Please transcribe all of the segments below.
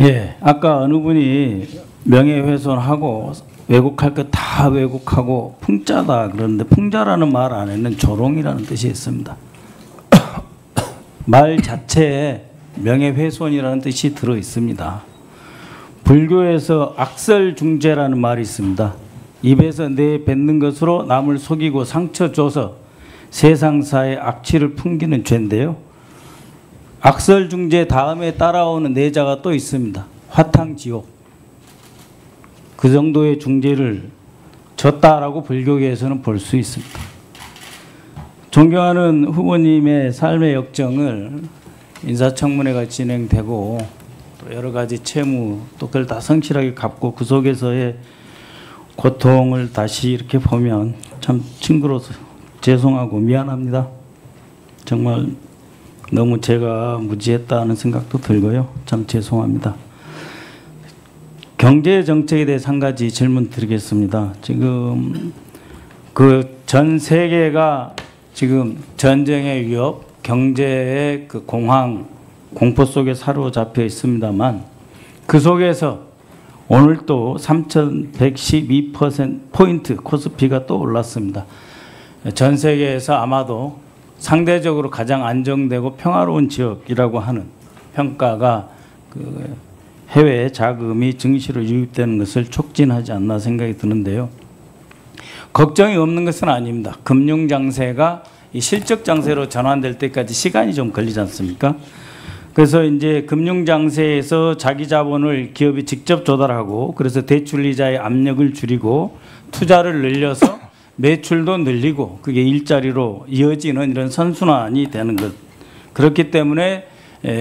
예, 아까 어느 분이 명예훼손하고 왜곡할 거 다 왜곡하고 풍자다 그러는데 풍자라는 말 안에는 조롱이라는 뜻이 있습니다. 말 자체에 명예훼손이라는 뜻이 들어 있습니다. 불교에서 악설중죄라는 말이 있습니다. 입에서 내뱉는 것으로 남을 속이고 상처 줘서 세상사에 악취를 풍기는 죄인데요. 악설중죄 다음에 따라오는 내자가 또 있습니다. 화탕지옥. 그 정도의 중죄를 졌다라고 불교계에서는 볼 수 있습니다. 존경하는 후보님의 삶의 역정을 인사청문회가 진행되고 또 여러 가지 채무 또 그걸 다 성실하게 갚고 그 속에서의 고통을 다시 이렇게 보면 참 친구로서 죄송하고 미안합니다. 정말 너무 제가 무지했다는 생각도 들고요. 참 죄송합니다. 경제 정책에 대해서 한 가지 질문 드리겠습니다. 지금 그 전 세계가 지금 전쟁의 위협, 경제의 그 공포 속에 사로잡혀 있습니다만 그 속에서 오늘 또 3,112%포인트 코스피가 또 올랐습니다. 전 세계에서 아마도 상대적으로 가장 안정되고 평화로운 지역이라고 하는 평가가 그 해외 자금이 증시로 유입되는 것을 촉진하지 않나 생각이 드는데요. 걱정이 없는 것은 아닙니다. 금융 장세가 이 실적 장세로 전환될 때까지 시간이 좀 걸리지 않습니까? 그래서 이제 금융 장세에서 자기 자본을 기업이 직접 조달하고 그래서 대출 이자의 압력을 줄이고 투자를 늘려서 매출도 늘리고 그게 일자리로 이어지는 이런 선순환이 되는 것. 그렇기 때문에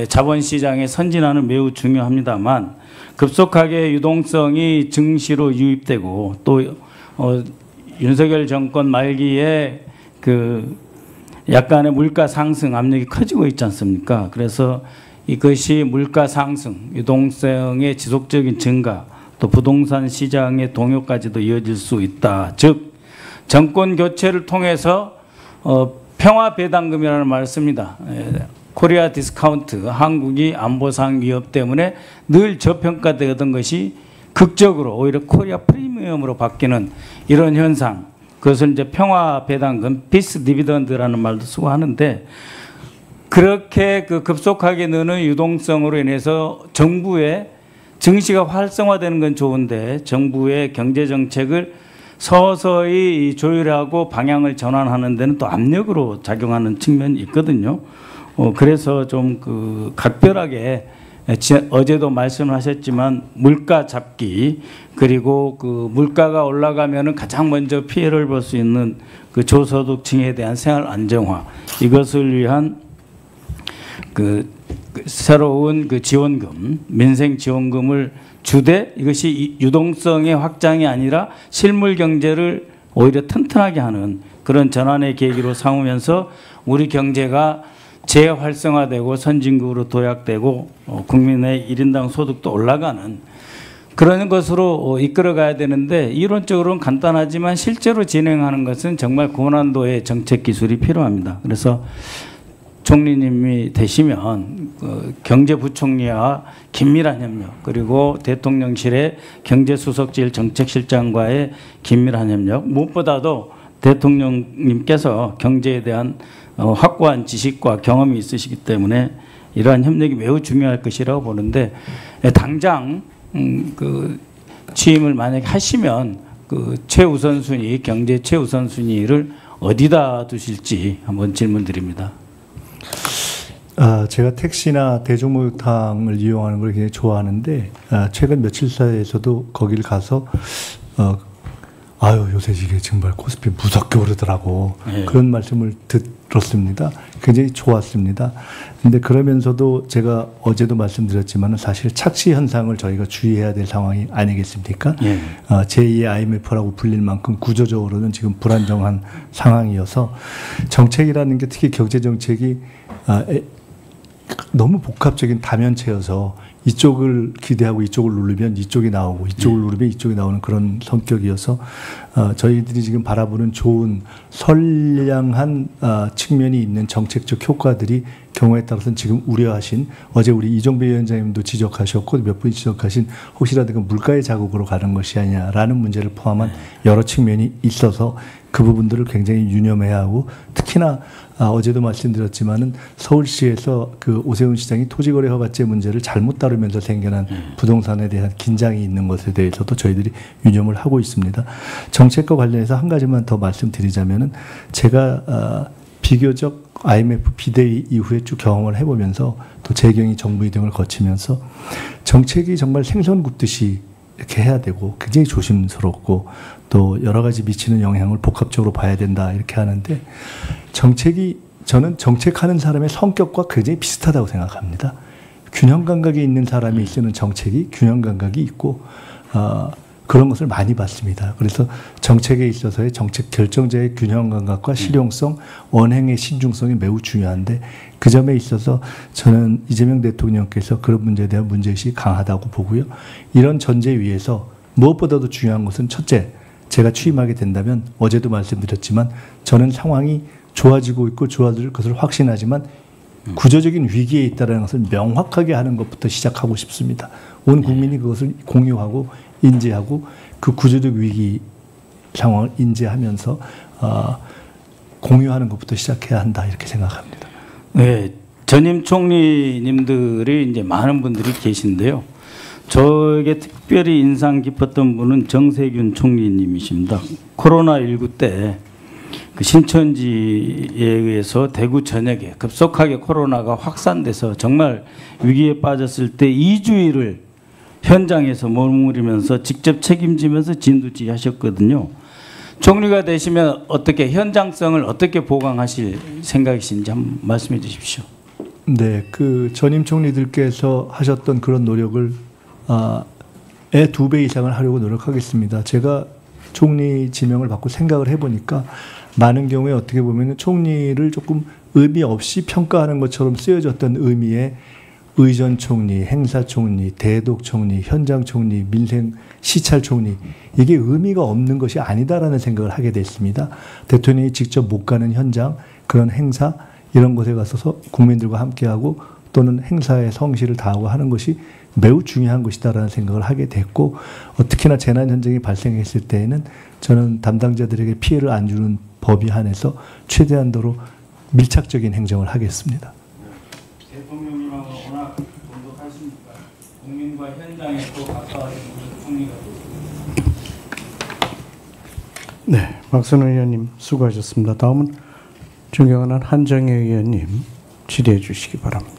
자본시장의 선진화는 매우 중요합니다만 급속하게 유동성이 증시로 유입되고 또 윤석열 정권 말기에 그 약간의 물가 상승 압력이 커지고 있지 않습니까? 그래서 이것이 물가 상승, 유동성의 지속적인 증가, 또 부동산 시장의 동요까지도 이어질 수 있다. 즉 정권 교체를 통해서 평화 배당금이라는 말을 씁니다. 코리아 디스카운트, 한국이 안보상 위협 때문에 늘 저평가되던 것이 극적으로 오히려 코리아 프리미엄으로 바뀌는 이런 현상, 그것을 이제 평화 배당금, 피스 디비던드라는 말도 쓰고 하는데 그렇게 그 급속하게 느는 유동성으로 인해서 정부의 증시가 활성화되는 건 좋은데 정부의 경제 정책을 서서히 조율하고 방향을 전환하는 데는 또 압력으로 작용하는 측면이 있거든요. 그래서 좀 그 각별하게 어제도 말씀하셨지만 물가 잡기 그리고 그 물가가 올라가면은 가장 먼저 피해를 볼 수 있는 그 저소득층에 대한 생활 안정화 이것을 위한 그 새로운 그 지원금 민생 지원금을 주되 이것이 유동성의 확장이 아니라 실물 경제를 오히려 튼튼하게 하는 그런 전환의 계기로 삼으면서 우리 경제가 재활성화되고 선진국으로 도약되고 국민의 1인당 소득도 올라가는 그런 것으로 이끌어가야 되는데 이론적으로는 간단하지만 실제로 진행하는 것은 정말 고난도의 정책 기술이 필요합니다. 그래서 총리님이 되시면 경제부총리와 긴밀한 협력 그리고 대통령실의 경제수석실 정책실장과의 긴밀한 협력 무엇보다도 대통령님께서 경제에 대한 확고한 지식과 경험이 있으시기 때문에 이러한 협력이 매우 중요할 것이라고 보는데 당장 그 취임을 만약에 하시면 그 최우선순위 경제 최우선순위를 어디다 두실지 한번 질문드립니다. 제가 택시나 대중목욕탕을 이용하는 걸 굉장히 좋아하는데 최근 며칠 사이에서도 거기를 가서 아유 요새 이게 정말 코스피 무섭게 오르더라고 그런 말씀을 들었습니다. 굉장히 좋았습니다. 근데 그러면서도 제가 어제도 말씀드렸지만 사실 착시 현상을 저희가 주의해야 될 상황이 아니겠습니까? 제2의 IMF라고 불릴 만큼 구조적으로는 지금 불안정한 상황이어서 정책이라는 게 특히 경제 정책이 너무 복합적인 다면체여서 이쪽을 기대하고 이쪽을 누르면 이쪽이 나오고 이쪽을 누르면 이쪽이 나오는 그런 성격이어서 저희들이 지금 바라보는 좋은 선량한 측면이 있는 정책적 효과들이 경우에 따라서는 지금 우려하신 어제 우리 이종배 위원장님도 지적하셨고 몇 분이 지적하신 혹시라도 그 물가의 자국으로 가는 것이 아니냐라는 문제를 포함한 여러 측면이 있어서 그 부분들을 굉장히 유념해야 하고 특히나 어제도 말씀드렸지만은 서울시에서 그 오세훈 시장이 토지거래 허가제 문제를 잘못 다루면서 생겨난 부동산에 대한 긴장이 있는 것에 대해서도 저희들이 유념을 하고 있습니다. 정책과 관련해서 한 가지만 더 말씀드리자면은 제가 비교적 IMF 비대위 이후에 쭉 경험을 해보면서 또 재경이 정부 이동을 거치면서 정책이 정말 생선 굽듯이 이렇게 해야 되고 굉장히 조심스럽고 또 여러 가지 미치는 영향을 복합적으로 봐야 된다 이렇게 하는데 정책이 저는 정책하는 사람의 성격과 굉장히 비슷하다고 생각합니다. 균형 감각이 있는 사람이 쓰는 정책이 균형 감각이 있고 그런 것을 많이 봤습니다. 그래서 정책에 있어서의 정책 결정자의 균형 감각과 실용성, 언행의 신중성이 매우 중요한데 그 점에 있어서 저는 이재명 대통령께서 그런 문제에 대한 문제의식이 강하다고 보고요. 이런 전제 위에서 무엇보다도 중요한 것은 첫째, 제가 취임하게 된다면 어제도 말씀드렸지만 저는 상황이 좋아지고 있고 좋아질 것을 확신하지만 구조적인 위기에 있다는 것을 명확하게 하는 것부터 시작하고 싶습니다. 온 국민이 그것을 공유하고 인지하고 그 구조적 위기 상황을 인지하면서 공유하는 것부터 시작해야 한다 이렇게 생각합니다. 네, 전임 총리님들이 이제 많은 분들이 계신데요. 저에게 특별히 인상 깊었던 분은 정세균 총리님이십니다. 코로나19 때 그 신천지에 의해서 대구 전역에 급속하게 코로나가 확산돼서 정말 위기에 빠졌을 때 2주일을 현장에서 머무르면서 직접 책임지면서 진두지 하셨거든요. 총리가 되시면 어떻게 현장성을 어떻게 보강하실 생각이신지 한번 말씀해 주십시오. 네, 그 전임 총리들께서 하셨던 그런 노력을 2배 이상을 하려고 노력하겠습니다. 제가 총리 지명을 받고 생각을 해보니까 많은 경우에 어떻게 보면 총리를 조금 의미 없이 평가하는 것처럼 쓰여졌던 의미의 의전 총리, 행사 총리, 대독 총리, 현장 총리, 민생 시찰 총리 이게 의미가 없는 것이 아니다라는 생각을 하게 됐습니다. 대통령이 직접 못 가는 현장, 그런 행사 이런 곳에 가서 국민들과 함께하고 또는 행사의 성실을 다하고 하는 것이 매우 중요한 것이다라는 생각을 하게 됐고 특히나 재난 현장이 발생했을 때에는 저는 담당자들에게 피해를 안 주는 법에 한해서 최대한도로 밀착적인 행정을 하겠습니다. 대통령님하고 워낙 돈독하시니까 국민과 현장에 또 가까워진 총리가 네, 박선우 의원님 수고하셨습니다. 다음은 존경하는 한정혜 의원님 질의해 주시기 바랍니다.